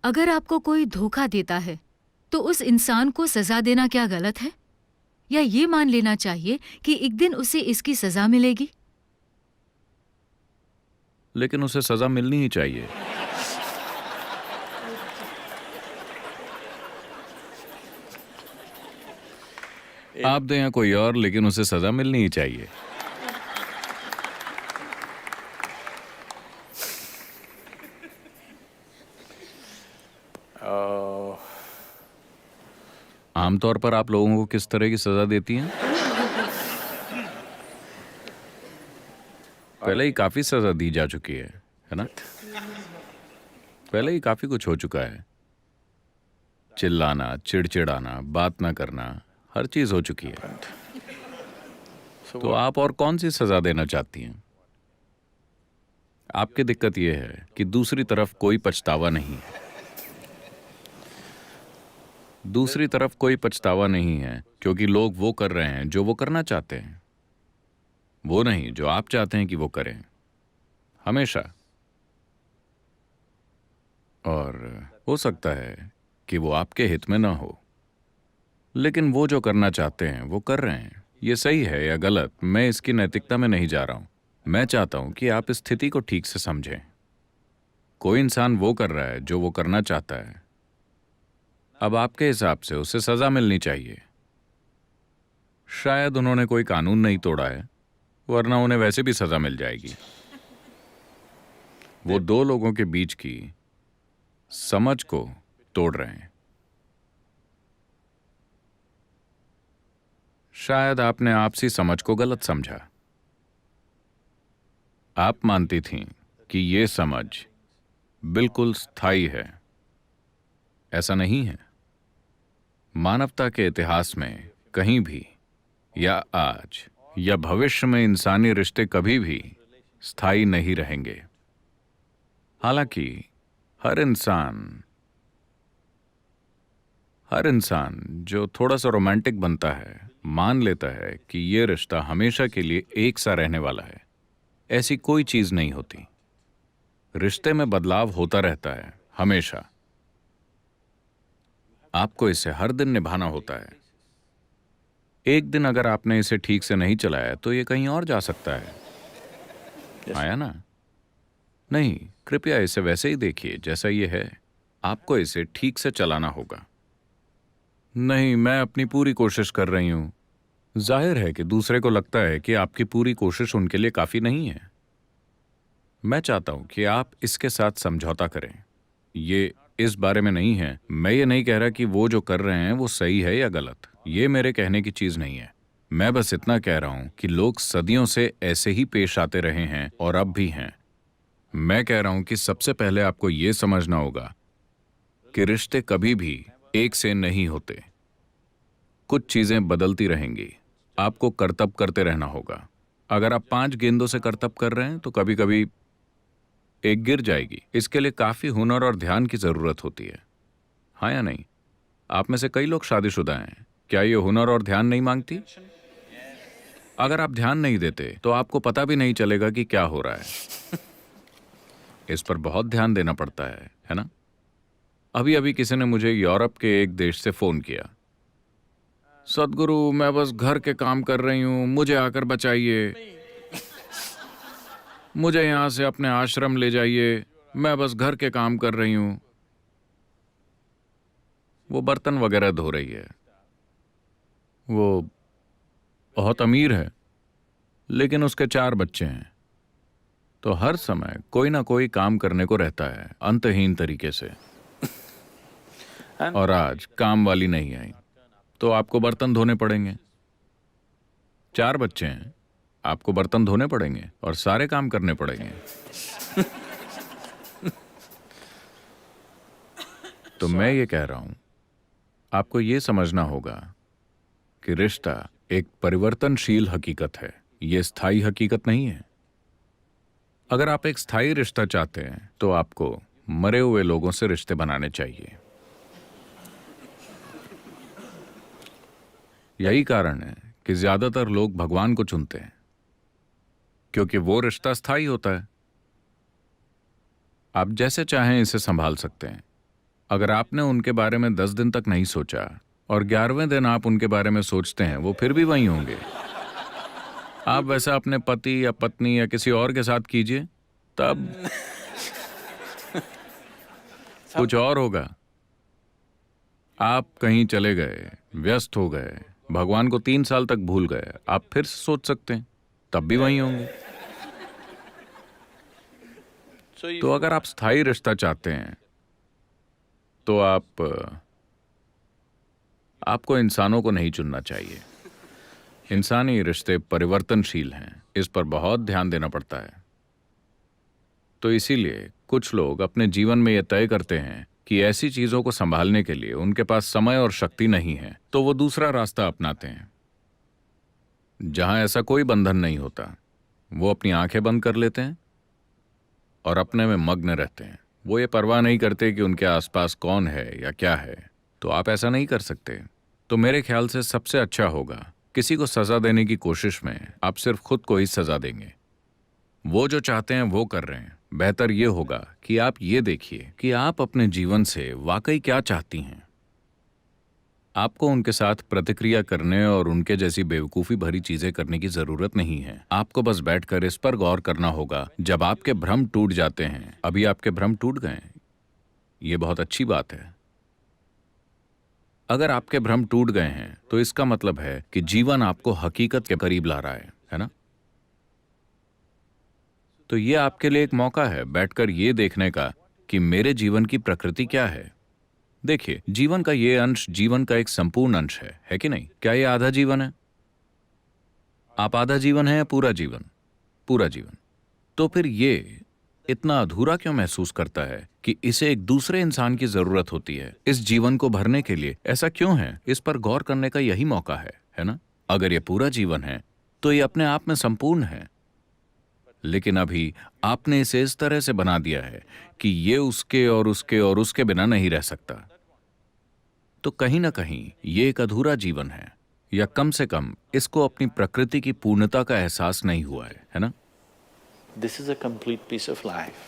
अगर आपको कोई धोखा देता है तो उस इंसान को सजा देना क्या गलत है? या ये मान लेना चाहिए कि एक दिन उसे इसकी सजा मिलेगी? लेकिन उसे सजा मिलनी ही चाहिए। आप दें या कोई और, लेकिन उसे सजा मिलनी ही चाहिए। आमतौर पर आप लोगों को किस तरह की सजा देती हैं? पहले ही काफी सजा दी जा चुकी है ना? पहले ही काफी कुछ हो चुका है। चिल्लाना, चिड़चिड़ाना, बात ना करना, हर चीज हो चुकी है। तो आप और कौन सी सजा देना चाहती हैं? आपकी दिक्कत यह है कि दूसरी तरफ कोई पछतावा नहीं है। दूसरी तरफ कोई पछतावा नहीं है क्योंकि लोग वो कर रहे हैं जो वो करना चाहते हैं, वो नहीं जो आप चाहते हैं कि वो करें, हमेशा। और हो सकता है कि वो आपके हित में ना हो, लेकिन वो जो करना चाहते हैं वो कर रहे हैं। ये सही है या गलत, मैं इसकी नैतिकता में नहीं जा रहा हूं। मैं चाहता हूं कि आप इस स्थिति को ठीक से समझें। कोई इंसान वो कर रहा है जो वो करना चाहता है। अब आपके हिसाब से उसे सजा मिलनी चाहिए। शायद उन्होंने कोई कानून नहीं तोड़ा है, वरना उन्हें वैसे भी सजा मिल जाएगी। वो दो लोगों के बीच की समझ को तोड़ रहे हैं। शायद आपने आपसी समझ को गलत समझा। आप मानती थीं कि ये समझ बिल्कुल स्थायी है। ऐसा नहीं है। मानवता के इतिहास में कहीं भी, या आज या भविष्य में, इंसानी रिश्ते कभी भी स्थायी नहीं रहेंगे। हालांकि हर इंसान जो थोड़ा सा रोमांटिक बनता है, मान लेता है कि ये रिश्ता हमेशा के लिए एक सा रहने वाला है। ऐसी कोई चीज नहीं होती। रिश्ते में बदलाव होता रहता है, हमेशा। आपको इसे हर दिन निभाना होता है। एक दिन अगर आपने इसे ठीक से नहीं चलाया तो ये कहीं और जा सकता है। आया ना? नहीं, कृपया इसे वैसे ही देखिए जैसा ये है। आपको इसे ठीक से चलाना होगा। नहीं, मैं अपनी पूरी कोशिश कर रही हूं। जाहिर है कि दूसरे को लगता है कि आपकी पूरी कोशिश उनके लिए काफी नहीं है। मैं चाहता हूं कि आप इसके साथ समझौता करें। ये इस बारे में नहीं है। मैं ये नहीं कह रहा कि वो जो कर रहे हैं वो सही है या गलत। ये मेरे कहने की चीज नहीं है। मैं बस इतना कह रहा हूं कि लोग सदियों से ऐसे ही पेश आते रहे हैं और अब भी हैं। मैं कह रहा हूं कि सबसे पहले आपको ये समझना होगा कि रिश्ते कभी भी एक से नहीं होते। कुछ चीजें बदलती रहेंगी। आपको करतब करते रहना होगा। अगर आप 5 गेंदों से करतब कर रहे हैं तो कभी कभी एक गिर जाएगी। इसके लिए काफी हुनर और ध्यान की जरूरत होती है। हाँ या नहीं? आप में से कई लोग शादीशुदा हैं। क्या ये हुनर और ध्यान नहीं मांगती? अगर आप ध्यान नहीं देते तो आपको पता भी नहीं चलेगा कि क्या हो रहा है। इस पर बहुत ध्यान देना पड़ता है ना? अभी अभी किसी ने मुझे यूरोप के एक देश से फोन किया। सदगुरु, मैं बस घर के काम कर रही हूं, मुझे आकर बचाइए। मुझे यहां से अपने आश्रम ले जाइए, मैं बस घर के काम कर रही हूं। वो बर्तन वगैरह धो रही है। वो बहुत अमीर है, लेकिन उसके 4 बच्चे हैं। तो हर समय कोई ना कोई काम करने को रहता है, अंतहीन तरीके से। और आज काम वाली नहीं आई तो आपको बर्तन धोने पड़ेंगे। 4 बच्चे हैं, आपको बर्तन धोने पड़ेंगे और सारे काम करने पड़ेंगे। तो मैं ये कह रहा हूं, आपको ये समझना होगा कि रिश्ता एक परिवर्तनशील हकीकत है। ये स्थायी हकीकत नहीं है। अगर आप एक स्थायी रिश्ता चाहते हैं तो आपको मरे हुए लोगों से रिश्ते बनाने चाहिए। यही कारण है कि ज्यादातर लोग भगवान को चुनते हैं, क्योंकि वो रिश्ता स्थायी होता है। आप जैसे चाहें इसे संभाल सकते हैं। अगर आपने उनके बारे में 10 दिन तक नहीं सोचा और 11वें दिन आप उनके बारे में सोचते हैं, वो फिर भी वहीं होंगे। आप वैसा अपने पति या पत्नी या किसी और के साथ कीजिए, तब कुछ और होगा। आप कहीं चले गए, व्यस्त हो गए, भगवान को 3 साल तक भूल गए, आप फिर से सोच सकते हैं, तब भी वहीं होंगे। तो अगर आप स्थायी रिश्ता चाहते हैं तो आपको इंसानों को नहीं चुनना चाहिए। इंसानी रिश्ते परिवर्तनशील हैं, इस पर बहुत ध्यान देना पड़ता है। तो इसीलिए कुछ लोग अपने जीवन में यह तय करते हैं कि ऐसी चीजों को संभालने के लिए उनके पास समय और शक्ति नहीं है, तो वो दूसरा रास्ता अपनाते हैं जहां ऐसा कोई बंधन नहीं होता। वो अपनी आंखें बंद कर लेते हैं और अपने में मग्न रहते हैं। वो ये परवाह नहीं करते कि उनके आसपास कौन है या क्या है। तो आप ऐसा नहीं कर सकते। तो मेरे ख्याल से सबसे अच्छा होगा, किसी को सजा देने की कोशिश में आप सिर्फ खुद को ही सजा देंगे। वो जो चाहते हैं वो कर रहे हैं। बेहतर ये होगा कि आप ये देखिए कि आप अपने जीवन से वाकई क्या चाहती हैं। आपको उनके साथ प्रतिक्रिया करने और उनके जैसी बेवकूफ़ी भरी चीज़ें करने की ज़रूरत नहीं है। आपको बस बैठकर इस पर गौर करना होगा। जब आपके भ्रम टूट जाते हैं, अभी आपके भ्रम टूट गए, ये बहुत अच्छी बात है। अगर आपके भ्रम टूट गए हैं तो इसका मतलब है कि जीवन आपको हकीकत के करीब ला रहा है ना? तो ये आपके लिए एक मौका है बैठकर ये देखने का कि मेरे जीवन की प्रकृति क्या है। देखिए, जीवन का ये अंश जीवन का एक संपूर्ण अंश है कि नहीं? क्या ये आधा जीवन है? आप आधा जीवन है या पूरा जीवन? पूरा जीवन। तो फिर ये इतना अधूरा क्यों महसूस करता है कि इसे एक दूसरे इंसान की जरूरत होती है इस जीवन को भरने के लिए? ऐसा क्यों है? इस पर गौर करने का यही मौका है ना? अगर ये पूरा जीवन है तो ये अपने आप में संपूर्ण है, लेकिन अभी आपने इसे इस तरह से बना दिया है कि ये उसके और उसके और उसके बिना नहीं रह सकता। तो कहीं ना कहीं ये एक अधूरा जीवन है, या कम से कम इसको अपनी प्रकृति की पूर्णता का एहसास नहीं हुआ है ना? This is a complete piece of life,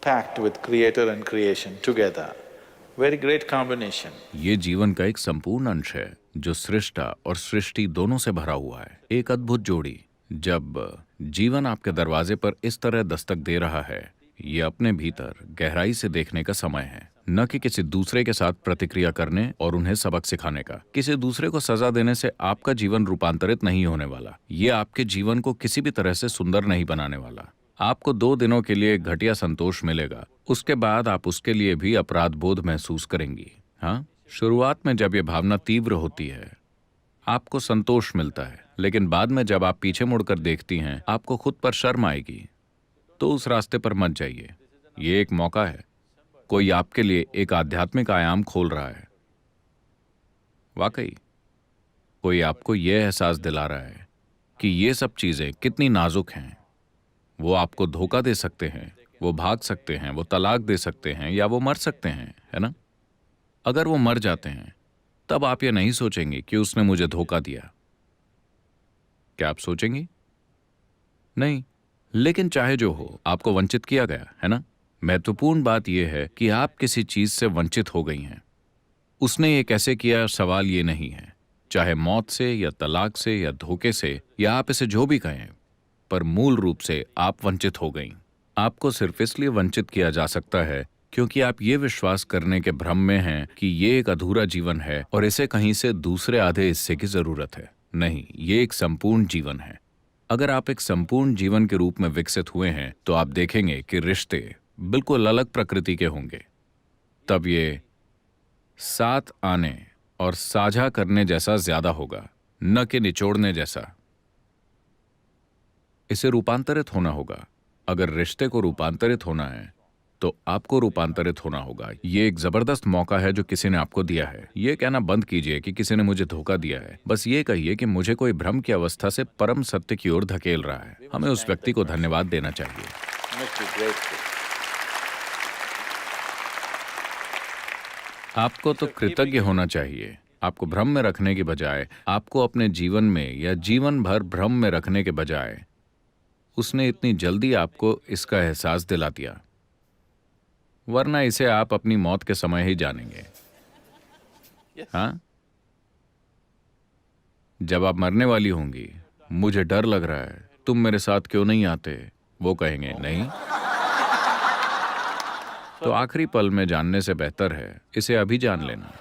packed with creator and creation together. Very great combination. ये जीवन का एक संपूर्ण अंश है जो सृष्टा और सृष्टि दोनों से भरा हुआ है। एक अद्भुत जोड़ी। जब जीवन आपके दरवाजे पर इस तरह दस्तक दे रहा है, ये अपने भीतर गहराई से देखने का समय है, न कि किसी दूसरे के साथ प्रतिक्रिया करने और उन्हें सबक सिखाने का। किसी दूसरे को सजा देने से आपका जीवन रूपांतरित नहीं होने वाला। ये आपके जीवन को किसी भी तरह से सुंदर नहीं बनाने वाला। आपको 2 दिनों के लिए एक घटिया संतोष मिलेगा, उसके बाद आप उसके लिए भी अपराध बोध महसूस करेंगी। हाँ, शुरुआत में जब ये भावना तीव्र होती है आपको संतोष मिलता है, लेकिन बाद में जब आप पीछे मुड़कर देखती हैं आपको खुद पर शर्म आएगी। तो उस रास्ते पर मत जाइए। ये एक मौका है, कोई आपके लिए एक आध्यात्मिक आयाम खोल रहा है। वाकई कोई आपको यह एहसास दिला रहा है कि ये सब चीजें कितनी नाजुक हैं। वो आपको धोखा दे सकते हैं, वो भाग सकते हैं, वो तलाक दे सकते हैं, या वो मर सकते हैं, है ना? अगर वो मर जाते हैं तब आप ये नहीं सोचेंगे कि उसने मुझे धोखा दिया। क्या आप सोचेंगी? नहीं। लेकिन चाहे जो हो, आपको वंचित किया गया है ना? महत्वपूर्ण बात यह है कि आप किसी चीज से वंचित हो गई हैं। उसने ये कैसे किया, सवाल ये नहीं है। चाहे मौत से या तलाक से या धोखे से, या आप इसे जो भी कहें, पर मूल रूप से आप वंचित हो गईं। आपको सिर्फ इसलिए वंचित किया जा सकता है क्योंकि आप ये विश्वास करने के भ्रम में हैं कि ये एक अधूरा जीवन है और इसे कहीं से दूसरे आधे हिस्से की जरूरत है। नहीं, ये एक संपूर्ण जीवन है। अगर आप एक संपूर्ण जीवन के रूप में विकसित हुए हैं तो आप देखेंगे कि रिश्ते बिल्कुल अलग प्रकृति के होंगे। तब ये साथ आने और साझा करने जैसा ज्यादा होगा, न कि निचोड़ने जैसा। इसे रूपांतरित होना होगा। अगर रिश्ते को रूपांतरित होना है तो आपको रूपांतरित होना होगा। ये एक जबरदस्त मौका है जो किसी ने आपको दिया है। ये कहना बंद कीजिए कि किसी ने मुझे धोखा दिया है। बस ये कहिए कि मुझे कोई भ्रम की अवस्था से परम सत्य की ओर धकेल रहा है। हमें उस व्यक्ति को धन्यवाद देना चाहिए। आपको तो कृतज्ञ होना चाहिए। आपको भ्रम में रखने की बजाय, आपको अपने जीवन में या जीवन भर भ्रम में रखने के बजाय उसने इतनी जल्दी आपको इसका एहसास दिला दिया। वरना इसे आप अपनी मौत के समय ही जानेंगे। हाँ, जब आप मरने वाली होंगी, मुझे डर लग रहा है, तुम मेरे साथ क्यों नहीं आते, वो कहेंगे नहीं। तो आखिरी पल में जानने से बेहतर है इसे अभी जान लेना।